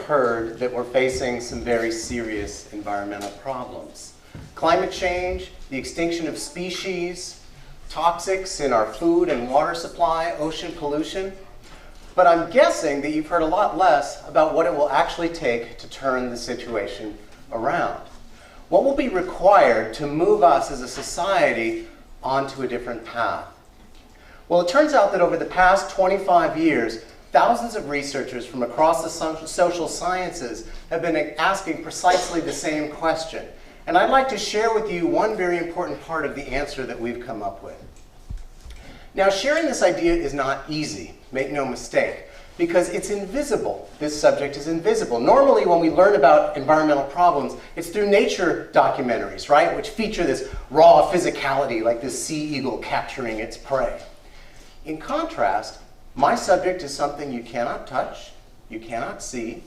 heard that we're facing some very serious environmental problems. Climate change, the extinction of species, toxics in our food and water supply, ocean pollution. But I'm guessing that you've heard a lot less about what it will actually take to turn the situation around. What will be required to move us as a society onto a different path? Well, it turns out that over the past 25 years, thousands of researchers from across the social sciences have been asking precisely the same question. And I'd like to share with you one very important part of the answer that we've come up with. Now, sharing this idea is not easy, make no mistake, because it's invisible. This subject is invisible. Normally, when we learn about environmental problems, it's through nature documentaries, right, which feature this raw physicality, like this sea eagle capturing its prey. In contrast, my subject is something you cannot touch, you cannot see,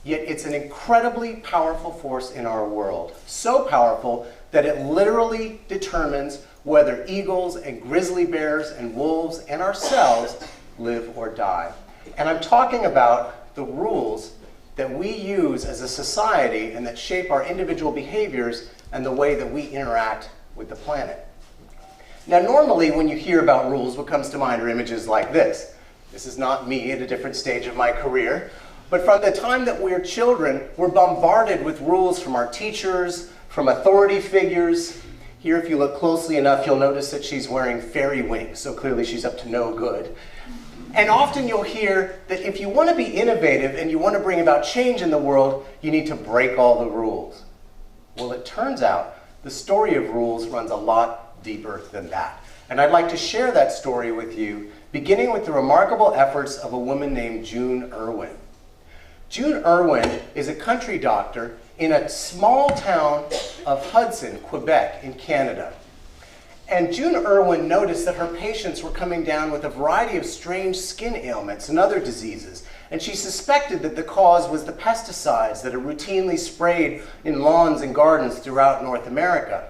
yet it's an incredibly powerful force in our world. So powerful that it literally determines whether eagles and grizzly bears and wolves and ourselves live or die. And I'm talking about the rules that we use as a society and that shape our individual behaviors and the way that we interact with the planet. Now, normally when you hear about rules, what comes to mind are images like this. This is not me at a different stage of my career. But from the time that we're children, we're bombarded with rules from our teachers, from authority figures. Here, if you look closely enough, you'll notice that she's wearing fairy wings, so clearly she's up to no good. And often you'll hear that if you want to be innovative and you want to bring about change in the world, you need to break all the rules. Well, it turns out the story of rules runs a lot deeper than that. And I'd like to share that story with you, beginning with the remarkable efforts of a woman named June Irwin. June Irwin is a country doctor in a small town of Hudson, Quebec, in Canada. And June Irwin noticed that her patients were coming down with a variety of strange skin ailments and other diseases. And she suspected that the cause was the pesticides that are routinely sprayed in lawns and gardens throughout North America.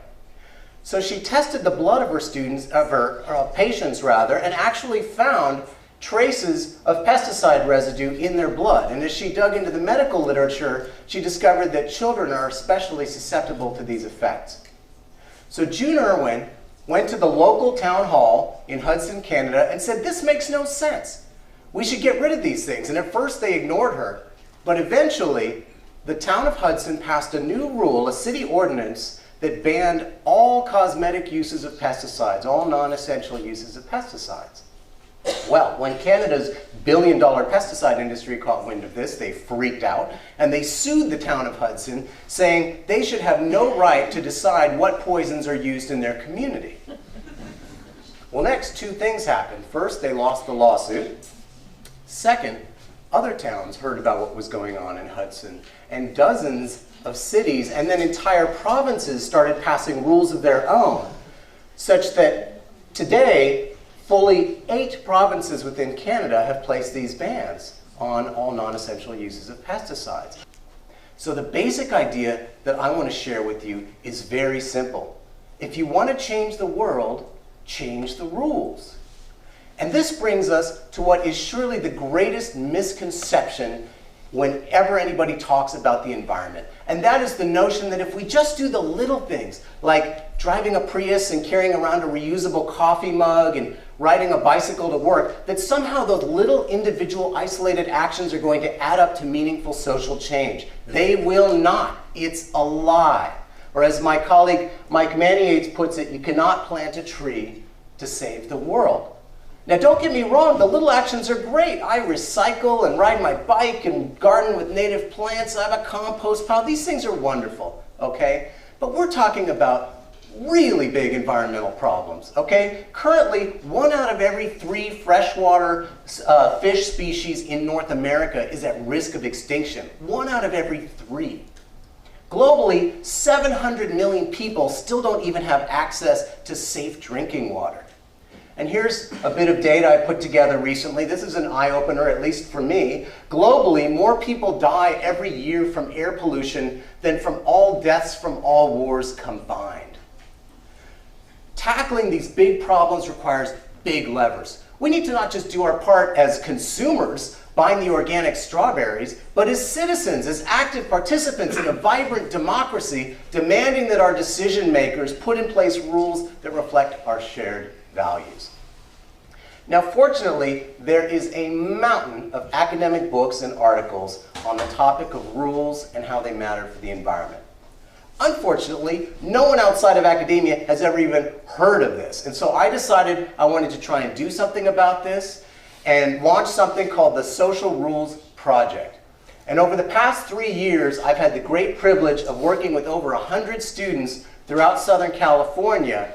So she tested the blood of her patients, and actually found traces of pesticide residue in their blood. And as she dug into the medical literature, she discovered that children are especially susceptible to these effects. So June Irwin went to the local town hall in Hudson, Canada, and said, "This makes no sense. We should get rid of these things." And at first they ignored her, but eventually the town of Hudson passed a new rule, a city ordinance, that banned all cosmetic uses of pesticides, all non-essential uses of pesticides. Well, when Canada's billion-dollar pesticide industry caught wind of this, they freaked out, and they sued the town of Hudson, saying they should have no right to decide what poisons are used in their community. Well, next, two things happened. First, they lost the lawsuit. Second, other towns heard about what was going on in Hudson, and dozens of cities and then entire provinces started passing rules of their own, such that today, fully 8 provinces within Canada have placed these bans on all non-essential uses of pesticides. So the basic idea that I want to share with you is very simple. If you want to change the world, change the rules. And this brings us to what is surely the greatest misconception whenever anybody talks about the environment. And that is the notion that if we just do the little things, like driving a Prius and carrying around a reusable coffee mug and riding a bicycle to work, that somehow those little individual isolated actions are going to add up to meaningful social change. They will not. It's a lie. Or as my colleague Mike Maniates puts it, you cannot plant a tree to save the world. Now, don't get me wrong, the little actions are great. I recycle and ride my bike and garden with native plants. I have a compost pile. These things are wonderful, okay? But we're talking about really big environmental problems, okay? Currently, 1 out of every 3 freshwater fish species in North America is at risk of extinction. 1 out of every 3. Globally, 700 million people still don't even have access to safe drinking water. And here's a bit of data I put together recently. This is an eye-opener, at least for me. Globally, more people die every year from air pollution than from all deaths from all wars combined. Tackling these big problems requires big levers. We need to not just do our part as consumers, buying the organic strawberries, but as citizens, as active participants in a vibrant democracy, demanding that our decision makers put in place rules that reflect our shared values. Now, fortunately, there is a mountain of academic books and articles on the topic of rules and how they matter for the environment. Unfortunately, no one outside of academia has ever even heard of this. And so I decided I wanted to try and do something about this and launch something called the Social Rules Project. And over the past 3 years, I've had the great privilege of working with over 100 students throughout Southern California,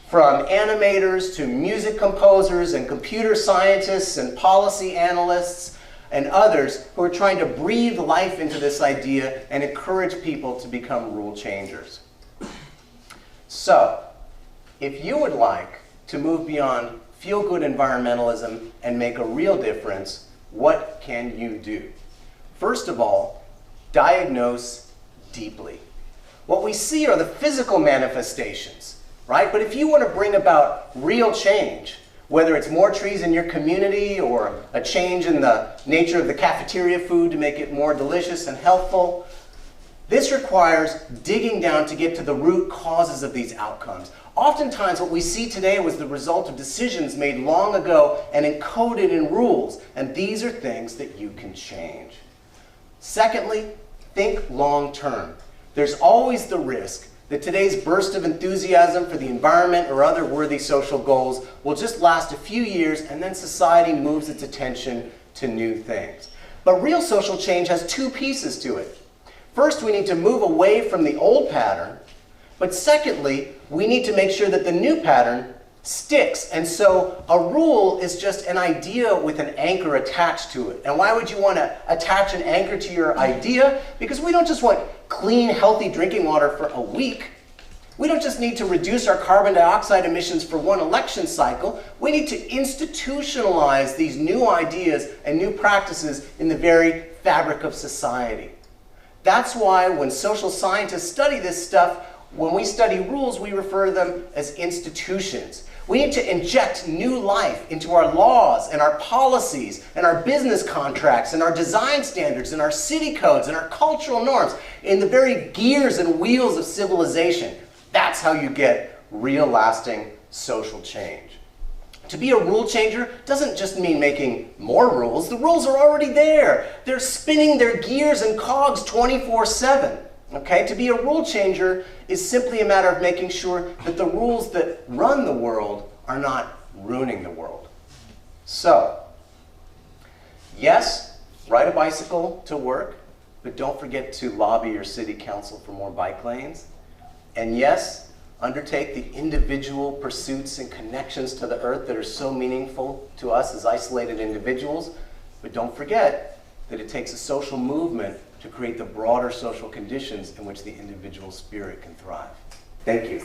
from animators to music composers and computer scientists and policy analysts and others who are trying to breathe life into this idea and encourage people to become rule changers. So, if you would like to move beyond feel-good environmentalism and make a real difference, what can you do? First of all, diagnose deeply. What we see are the physical manifestations, right? But if you want to bring about real change, whether it's more trees in your community or a change in the nature of the cafeteria food to make it more delicious and healthful, this requires digging down to get to the root causes of these outcomes. Oftentimes what we see today was the result of decisions made long ago and encoded in rules, and these are things that you can change. Secondly, think long term. There's always the risk that today's burst of enthusiasm for the environment or other worthy social goals will just last a few years and then society moves its attention to new things. But real social change has two pieces to it. First, we need to move away from the old pattern, but secondly, we need to make sure that the new pattern sticks. And so a rule is just an idea with an anchor attached to it. And why would you want to attach an anchor to your idea? Because we don't just want clean, healthy drinking water for a week. We don't just need to reduce our carbon dioxide emissions for one election cycle. We need to institutionalize these new ideas and new practices in the very fabric of society. That's why when social scientists study this stuff, when we study rules, we refer to them as institutions. We need to inject new life into our laws and our policies and our business contracts and our design standards and our city codes and our cultural norms in the very gears and wheels of civilization. That's how you get real lasting social change. To be a rule changer doesn't just mean making more rules. The rules are already there. They're spinning their gears and cogs 24/7. Okay? To be a rule changer is simply a matter of making sure that the rules that run the world are not ruining the world. So, yes, ride a bicycle to work, but don't forget to lobby your city council for more bike lanes. And yes, undertake the individual pursuits and connections to the earth that are so meaningful to us as isolated individuals. But don't forget that it takes a social movement to create the broader social conditions in which the individual spirit can thrive. Thank you.